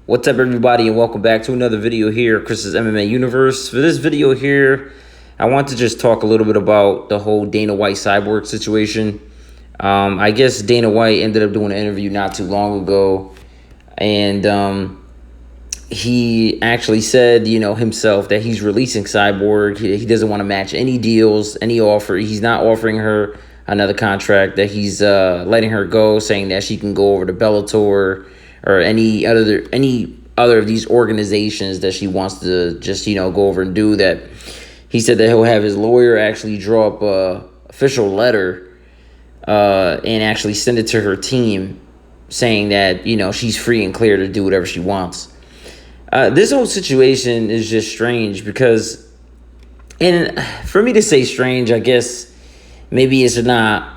What's up, everybody, and welcome back to another video here, Chris's MMA Universe. For this video here, I want to just talk a little bit about the whole Dana White Cyborg situation. I guess Dana White ended up doing an interview not too long ago, and he actually said, himself that he's releasing Cyborg. He doesn't want to match any deals, any offer. He's not offering her another contract, that he's letting her go, saying that she can go over to Bellator or any other of these organizations that she wants to just, go over and do that. He said that he'll have his lawyer actually draw up a official letter and actually send it to her team saying that, she's free and clear to do whatever she wants. This whole situation is just strange because, and for me to say strange, I guess maybe it's not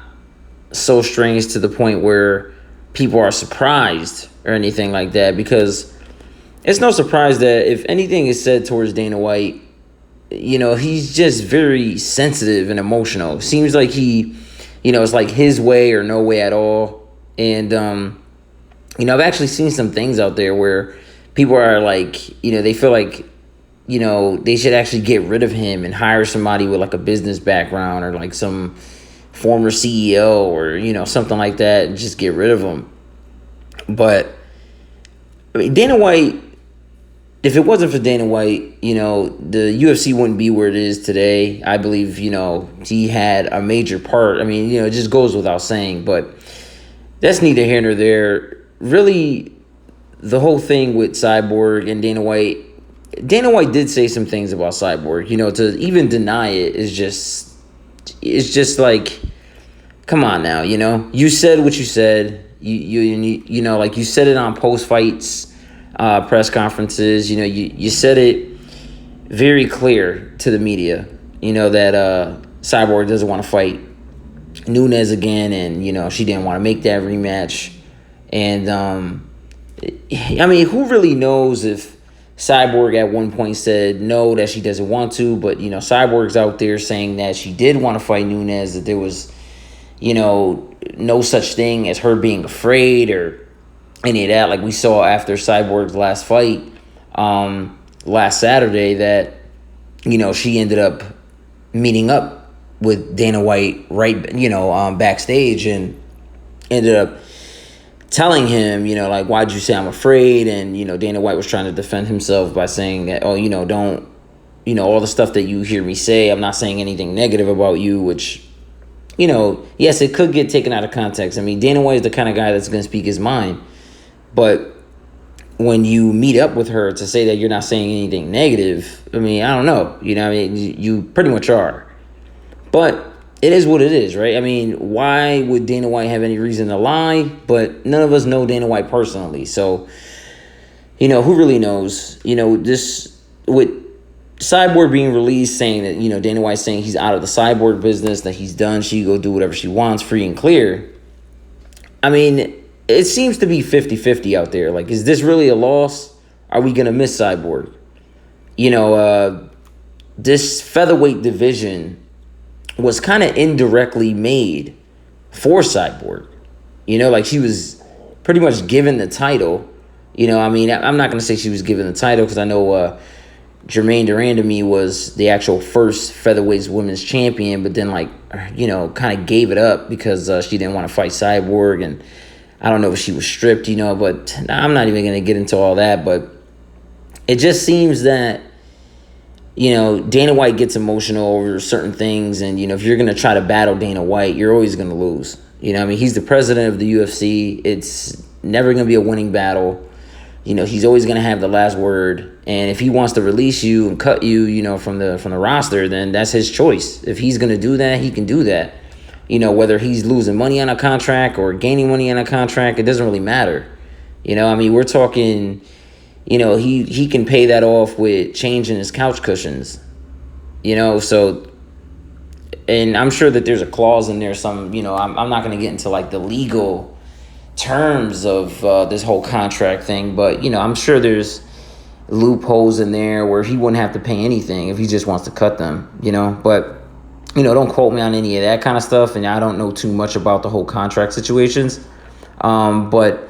so strange to the point where people are surprised or anything like that, because it's no surprise that if anything is said towards Dana White, he's just very sensitive and emotional. Seems like he, it's like his way or no way at all. And, I've actually seen some things out there where people are like, they feel like, they should actually get rid of him and hire somebody with like a business background or like some former CEO or, something like that, and just get rid of him. But I mean, Dana White, if it wasn't for Dana White, the UFC wouldn't be where it is today. I believe, he had a major part. I mean, it just goes without saying, but that's neither here nor there. Really, the whole thing with Cyborg and Dana White did say some things about Cyborg. To even deny it is just like, come on now, you said what you said. Like you said it on post-fights press conferences. You said it very clear to the media, that Cyborg doesn't want to fight Nunes again, and, she didn't want to make that rematch. And, I mean, who really knows if Cyborg at one point said no, that she doesn't want to, but, Cyborg's out there saying that she did want to fight Nunes, that there was, no such thing as her being afraid or any of that. Like we saw after Cyborg's last fight last Saturday, that, she ended up meeting up with Dana White backstage and ended up telling him, like, why'd you say I'm afraid? And, Dana White was trying to defend himself by saying that, don't, all the stuff that you hear me say, I'm not saying anything negative about you, which, yes, it could get taken out of context. I mean, Dana White is the kind of guy that's going to speak his mind. But when you meet up with her to say that you're not saying anything negative, I mean, I don't know. You pretty much are. But it is what it is, right? I mean, why would Dana White have any reason to lie? But none of us know Dana White personally. So, who really knows? This with Cyborg being released, saying that, Dana White saying he's out of the Cyborg business, that he's done, she go do whatever she wants, free and clear. I mean, it seems to be 50-50 out there. Like, is this really a loss? Are we going to miss Cyborg? This featherweight division was kind of indirectly made for Cyborg. Like she was pretty much given the title. I mean, I'm not going to say she was given the title because I know Jermaine Durandamy was the actual first featherweight women's champion, but then kind of gave it up because she didn't want to fight Cyborg, and I don't know if she was stripped, but I'm not even going to get into all that. But it just seems that, Dana White gets emotional over certain things, and, if you're going to try to battle Dana White, you're always going to lose. I mean, he's the president of the UFC. It's never going to be a winning battle. He's always going to have the last word. And if he wants to release you and cut you, from the roster, then that's his choice. If he's going to do that, he can do that. Whether he's losing money on a contract or gaining money on a contract, it doesn't really matter. I mean, we're talking, he can pay that off with changing his couch cushions. So, and I'm sure that there's a clause in there, I'm not going to get into like the legal terms of this whole contract thing, but I'm sure there's loopholes in there where he wouldn't have to pay anything if he just wants to cut them, but don't quote me on any of that kind of stuff, and I don't know too much about the whole contract situations, but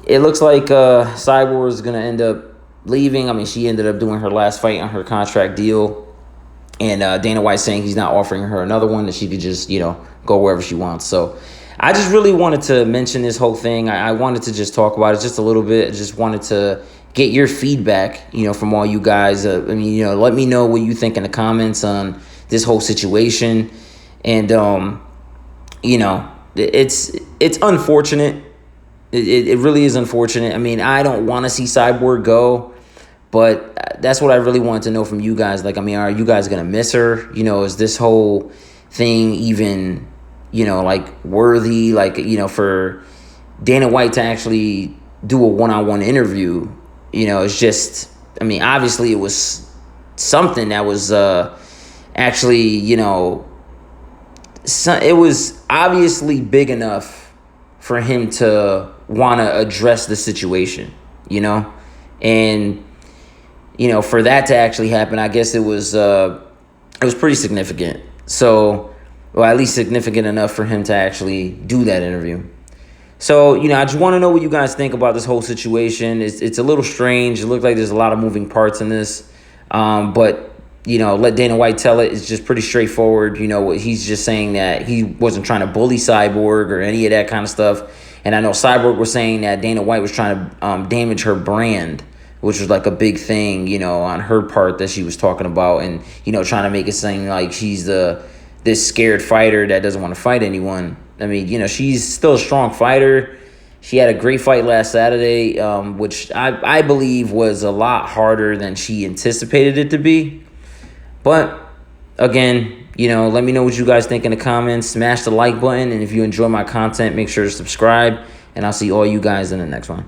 it looks like Cyborg is going to end up leaving. I mean, she ended up doing her last fight on her contract deal. And Dana White saying he's not offering her another one, that she could just, go wherever she wants. So I just really wanted to mention this whole thing. I wanted to just talk about it just a little bit. I just wanted to get your feedback, from all you guys. Let me know what you think in the comments on this whole situation. And, it's unfortunate. It really is unfortunate. I mean, I don't want to see Cyborg go, but that's what I really wanted to know from you guys. Like, I mean, are you guys going to miss her? Is this whole thing even, worthy, for Dana White to actually do a one-on-one interview? It's just, I mean, obviously it was something that was actually, it was obviously big enough for him to want to address the situation, and for that to actually happen, I guess it was pretty significant. So, well, at least significant enough for him to actually do that interview. So, I just want to know what you guys think about this whole situation. It's a little strange. It looked like there's a lot of moving parts in this, but let Dana White tell it. It's just pretty straightforward. He's just saying that he wasn't trying to bully Cyborg or any of that kind of stuff. And I know Cyborg was saying that Dana White was trying to damage her brand, which was like a big thing, on her part that she was talking about, and, trying to make it seem like she's this scared fighter that doesn't want to fight anyone. I mean, she's still a strong fighter. She had a great fight last Saturday, which I believe was a lot harder than she anticipated it to be. But, again, let me know what you guys think in the comments. Smash the like button, and if you enjoy my content, make sure to subscribe, and I'll see all you guys in the next one.